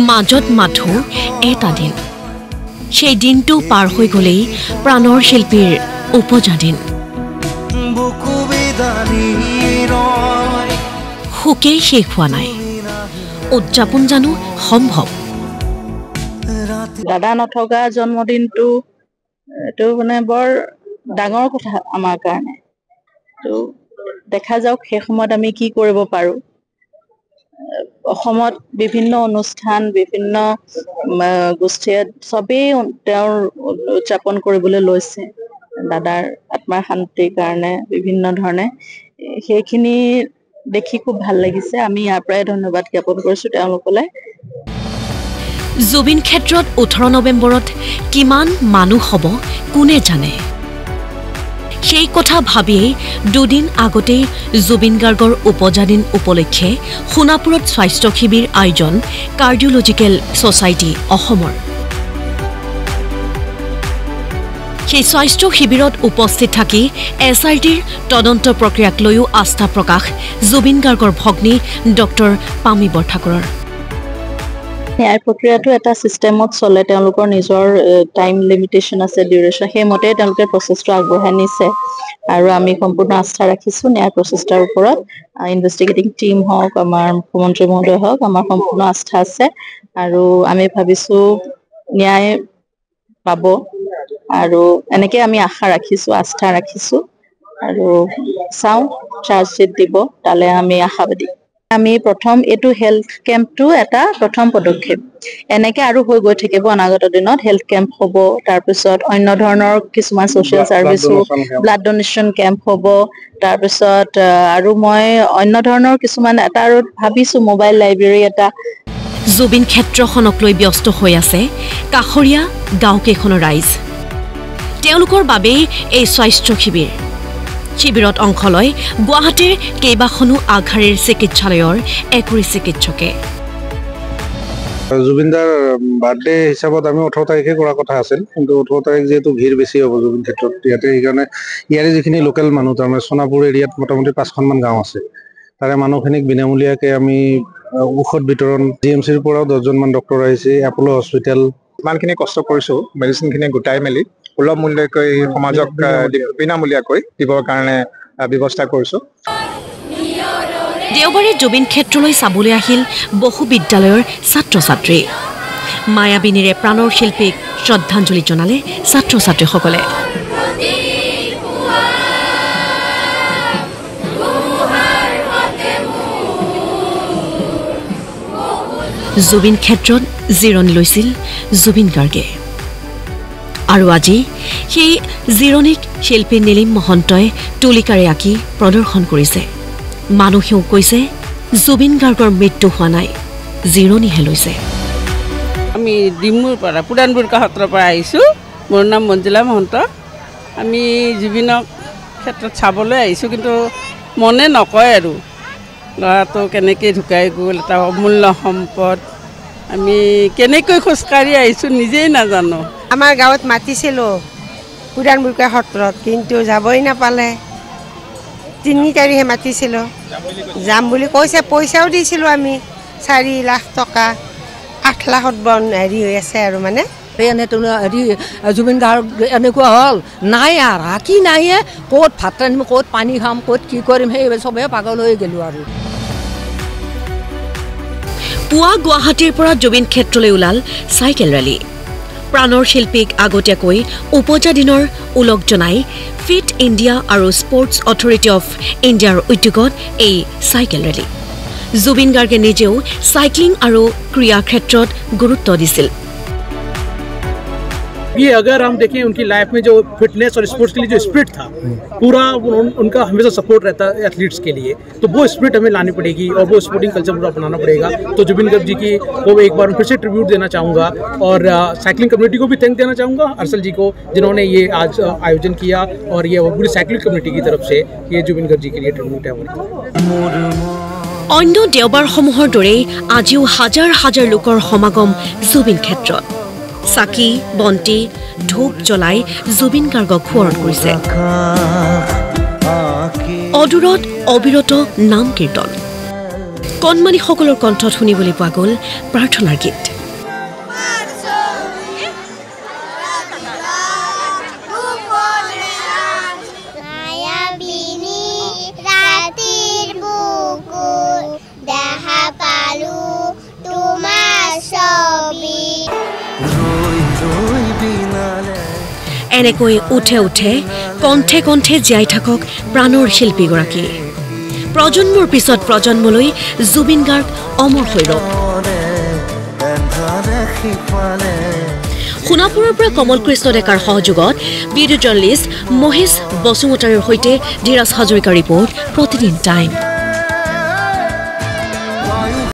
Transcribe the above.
মাজত মাথো এটা দিন সেই দিনটো পাৰ হৈ গলেই প্ৰাণৰ শিল্পীৰ উপজা দিন সুকেই শেষ হোৱা নাই উদযাপন জানো সম্ভৱ দাদা নথকা জন্মদিনটো এইটো মানে বৰ ডাঙৰ কথা আমাৰ কাৰণে তো দেখা যাওক সেই সময়ত আমি কি কৰিব পাৰো অসমত বিভিন্ন অনুষ্ঠান বিভিন্ন গোষ্ঠীয়ে সবেই তেওঁৰ উদযাপন কৰিবলৈ লৈছে দাদাৰ আত্মাৰ শান্তিৰ কাৰণে বিভিন্ন ধৰণে সেইখিনি দেখি খুব ভাল লাগিছে আমি ইয়াৰ পৰাই ধন্যবাদ জ্ঞাপন কৰিছো তেওঁলোকলৈ জুবিন ক্ষেত্ৰত 18 নৱেম্বৰত কিমান মানুহ হ'ব কোনে জানে সেই কথা ভাবিয়েই দুদিন আগতেই জুবিন গাৰ্গৰ উপজা দিন উপলক্ষে সোণাপুৰত স্বাস্থ্য শিবিৰ আয়োজন কাৰ্ডিঅলজিকেল ছ'চাইটি অসমৰ সেই স্বাস্থ্য শিবিৰত উপস্থিত থাকি SRTৰ তদন্ত প্ৰক্ৰিয়াক লৈও আস্থা প্ৰকাশ জুবিন গাৰ্গৰ ভগ্নী ডক্টৰ পামী বৰঠাকুৰৰ ন্যায় প্ৰক্ৰিয়াটো এটা সিস্টেমত চলে তেওঁলোকৰ নিজৰ টাইম লিমিটেশন আছে ডিউৰেশন সেই মতে তেওঁলোকে প্ৰচেছটো আগবঢ়াই নিছে আৰু আমি সম্পূৰ্ণ আস্থা ৰাখিছো ন্যায় প্ৰচেষ্টাৰ ওপৰত ইনভেষ্টিগেটিং টিম হওক আমাৰ মুখ্যমন্ত্ৰী মহোদয় হওক আমাৰ সম্পূৰ্ণ আস্থা আছে আৰু আমি ভাবিছো ন্যায় পাব আৰু এনেকৈ আমি আশা ৰাখিছো আস্থা ৰাখিছো আৰু চাও চাৰ্জশিট দিব তালে আমি আশাবাদী আমি প্ৰথম এটো হেলথ কেম্পটো এটা প্ৰথম পদক্ষেপ এনেকৈ আৰু হৈ গৈ থাকিব অনাগত দিনত হেলথ কেম্প হ'ব তাৰ পিছত অন্য ধৰণৰ কিছুমান social service blood donation camp হ'ব তাৰ পিছত আৰু মই অন্য ধৰণৰ কিছুমান এটা আৰু ভাবিছো মোবাইল লাইব্ৰেৰী এটা জুবিন ক্ষেত্ৰখনক লৈ ব্যস্ত হৈ আছে কাখৰীয়া গাঁওকেইখনৰ ৰাইজ তেওঁলোকৰ বাবে এই স্বাস্থ্য শিবিৰত অংশ লয় গুৱাহাটীৰ কেইবাখনো আগশাৰীৰ চিকিৎসালয়ৰ একৰি চিকিৎসকে জুবিনদাৰ বাৰ্থডে হিচাপত আমি 18 তাৰিখে কৰা কথা আছিল কিন্তু 18 তাৰিখ যেহেতু ভিৰ বেছি হ'ব জুবিন ক্ষেত্ৰত ইয়াতে সেইকাৰণে ইয়াৰে যিখিনি লোকেল মানুহ তাৰমানে সোণাপুৰ এৰিয়াত মোটামুটি 5খনমান গাঁও আছে তাৰে মানুহখিনিক বিনামূলীয়াকৈ আমি ঔষধ বিতৰণ GMCৰ পৰাও 10জনমান ডক্টৰ আহিছে এপ'লো হস্পিটেল ইমানখিনি কষ্ট কৰিছোঁ মেডিচিনখিনি গোটাই মেলি সুলভ মূল্যকৈ সমাজক বিনামূলীয়াকৈ দিবৰ কাৰণে ব্যৱস্থা কৰিছোঁ দেওবাৰে জুবিন ক্ষেত্ৰলৈ চাবলৈ আহিল বহু বিদ্যালয়ৰ ছাত্ৰ ছাত্ৰী মায়াবিনীৰে প্ৰাণৰ শিল্পীক শ্ৰদ্ধাঞ্জলি জনালে ছাত্ৰ ছাত্ৰীসকলে জুবিন ক্ষেত্ৰত জিৰণি লৈছিল জুবিন গাৰ্গে আৰু আজি সেই জিৰণিক শিল্পী নীলিম মহন্তই তুলিকাৰে আঁকি প্ৰদৰ্শন কৰিছে মানুহেও কৈছে জুবিন গাৰ্গৰ মৃত্যু হোৱা নাই জিৰণিহে লৈছে আমি ডিমুৰ পৰা পুৰাণবোৰ সত্ৰৰ পৰা আহিছোঁ মোৰ নাম মঞ্জুলা মহন্ত আমি জুবিনক ক্ষেত্ৰত চাবলৈ আহিছোঁ কিন্তু মনে নকয় আৰু ল'ৰাটো কেনেকৈ ঢুকাই গ'ল এটা অমূল্য সম্পদ আমি কেনেকৈ খোজকাঢ়ি আহিছোঁ নিজেই নাজানো আমাৰ গাঁৱত মাতিছিলোঁ পুৰাণবুৰকা সত্ৰত কিন্তু যাবই নাপালে 3 তাৰিখে মাতিছিলোঁ যাম বুলি কৈছে পইচাও দিছিলোঁ আমি 4 লাখ টকা 8 লাখত হেৰি হৈ আছে আৰু মানে হেৰি জুবিন গাৰ্গ এনেকুৱা হ'ল নাই আৰু কি নাই ক'ত ভাত ৰান্ধিম ক'ত পানী খাম ক'ত কি কৰিম সেই চবেই পাগল হৈ গ'লোঁ আৰু পুৱা গুৱাহাটীৰ পৰা জুবিন ক্ষেত্ৰলৈ ওলাল চাইকেল ৰেলী প্ৰাণৰ শিল্পীক আগতীয়াকৈ উপজা দিনৰ উলগ জনাই ফিট ইণ্ডিয়া আৰু স্পৰ্টছ অথৰিটি অফ ইণ্ডিয়াৰ উদ্যোগত এই চাইকেল ৰেলী জুবিন গাৰ্গে নিজেও সাইক্লিং আৰু ক্ৰীড়া ক্ষেত্ৰত গুৰুত্ব দিছিল ये अगर हम देखें उनकी लाइफ में जो फिटनेस और स्पोर्ट्स के लिए जो स्पिरिट था पूरा उनका हमेशा सपोर्ट रहता है एथलीट्स के लिए तो वो स्पिरिट हमें लानी पड़ेगी और वो स्पोर्टिंग कल्चर पूरा अपनाना पड़ेगा तो जुबिन गर्ग जी की को एक बार फिर से ट्रिब्यूट देना चाहूँगा और साइकिलिंग कम्युनिटी को भी थैंक देना चाहूँगा अरसल जी को जिन्होंने ये आज आयोजन किया और ये पूरी साइकिलिंग कम्युनिटी की तरफ से ये जुबिन गर्ग जी के लिए ट्रिब्यूट है অন্য দেওবাৰসমূহৰ দৰেই আজিও হাজাৰ হাজাৰ লোকৰ সমাগম জুবিন ক্ষেত্ৰত চাকি বন্তি ধূপ জ্বলাই জুবিন গাৰ্গক সোঁৱৰণ কৰিছে অদূৰত অবিৰত নাম কীৰ্তন কণমানিসকলৰ কণ্ঠত শুনিবলৈ পোৱা গ'ল প্ৰাৰ্থনাৰ গীত এনেকৈ উঠে উঠে কণ্ঠে কণ্ঠে জীয়াই থাকক প্ৰাণৰ শিল্পীগৰাকী প্ৰজন্মৰ পিছত প্ৰজন্মলৈ জুবিন গাৰ্গ অমৰ হৈ ৰ'ব সোণাপুৰৰ পৰা কমল কৃষ্ণ ডেকাৰ সহযোগত ভিডিঅ' জাৰ্নেলিষ্ট মহেশ বসুমতাৰীৰ সৈতে ধীৰাজ হাজৰিকাৰ ৰিপৰ্ট প্ৰতিদিন টাইম